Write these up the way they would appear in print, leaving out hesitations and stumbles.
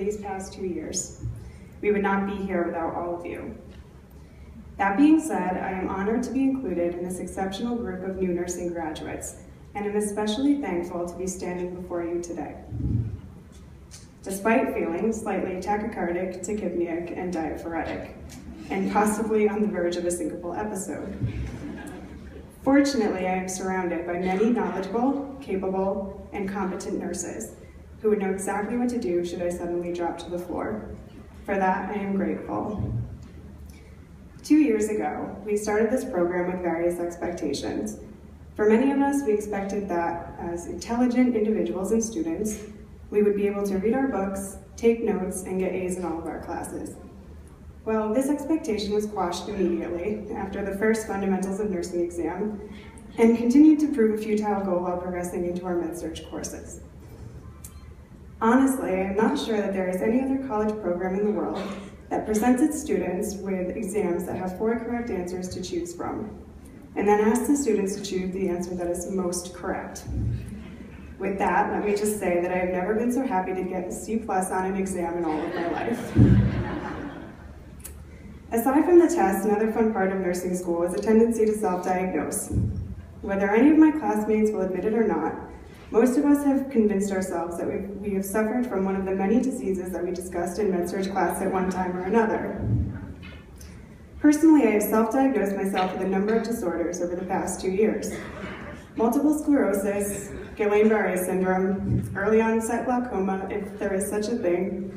these past 2 years. We would not be here without all of you. That being said, I am honored to be included in this exceptional group of new nursing graduates, and am especially thankful to be standing before you today. Despite feeling slightly tachycardic, tachypneic, and diaphoretic, and possibly on the verge of a syncopal episode. Fortunately, I am surrounded by many knowledgeable, capable, and competent nurses who would know exactly what to do should I suddenly drop to the floor. For that, I am grateful. 2 years ago, we started this program with various expectations. For many of us, we expected that as intelligent individuals and students, we would be able to read our books, take notes, and get A's in all of our classes. Well, this expectation was quashed immediately after the first Fundamentals of Nursing exam, and continued to prove a futile goal while progressing into our med-surg courses. Honestly, I'm not sure that there is any other college program in the world that presents its students with exams that have 4 correct answers to choose from, and then asks the students to choose the answer that is most correct. With that, let me just say that I have never been so happy to get a C+ on an exam in all of my life. Aside from the test, another fun part of nursing school is a tendency to self-diagnose. Whether any of my classmates will admit it or not, most of us have convinced ourselves that we have suffered from one of the many diseases that we discussed in med-surg class at one time or another. Personally, I have self-diagnosed myself with a number of disorders over the past 2 years. Multiple sclerosis, Guillain-Barré syndrome, early onset glaucoma, if there is such a thing,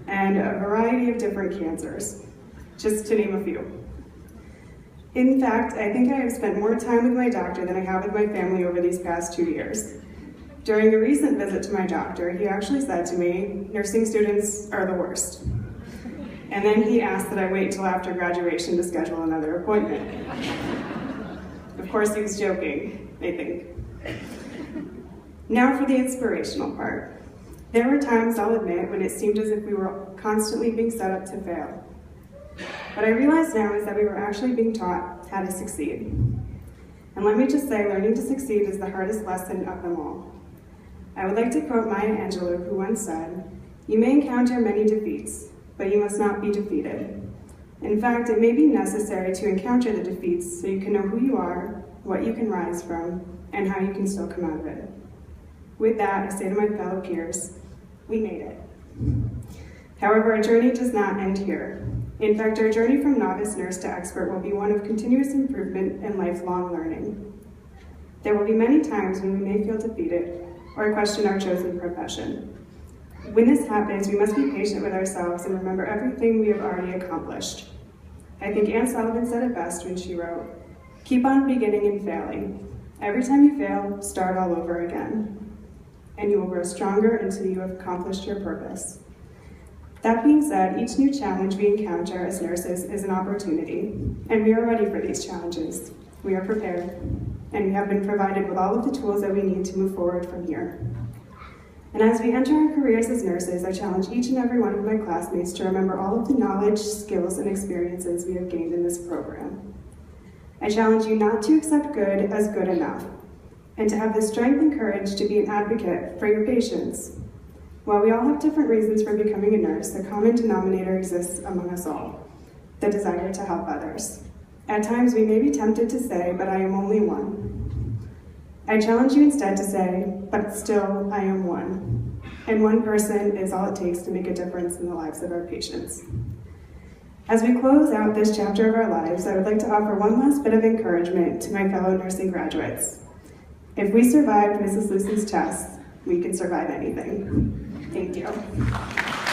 and a variety of different cancers, just to name a few. In fact, I think I have spent more time with my doctor than I have with my family over these past 2 years. During a recent visit to my doctor, he actually said to me, "Nursing students are the worst." And then he asked that I wait till after graduation to schedule another appointment. Of course, he was joking, I think. Now for the inspirational part. There were times, I'll admit, when it seemed as if we were constantly being set up to fail. What I realize now is that we were actually being taught how to succeed. And let me just say, learning to succeed is the hardest lesson of them all. I would like to quote Maya Angelou, who once said, "You may encounter many defeats, but you must not be defeated. In fact, it may be necessary to encounter the defeats so you can know who you are, what you can rise from, and how you can still come out of it." With that, I say to my fellow peers, we made it. However, our journey does not end here. In fact, our journey from novice nurse to expert will be one of continuous improvement and lifelong learning. There will be many times when we may feel defeated or question our chosen profession. When this happens, we must be patient with ourselves and remember everything we have already accomplished. I think Anne Sullivan said it best when she wrote, "Keep on beginning and failing. Every time you fail, start all over again. And you will grow stronger until you have accomplished your purpose." That being said, each new challenge we encounter as nurses is an opportunity, and we are ready for these challenges. We are prepared, and we have been provided with all of the tools that we need to move forward from here. And as we enter our careers as nurses, I challenge each and every one of my classmates to remember all of the knowledge, skills, and experiences we have gained in this program. I challenge you not to accept good as good enough, and to have the strength and courage to be an advocate for your patients. While we all have different reasons for becoming a nurse, a common denominator exists among us all: the desire to help others. At times, we may be tempted to say, "But I am only one." I challenge you instead to say, "But still, I am one." And one person is all it takes to make a difference in the lives of our patients. As we close out this chapter of our lives, I would like to offer one last bit of encouragement to my fellow nursing graduates. If we survived Mrs. Lucy's test, we can survive anything. Thank you.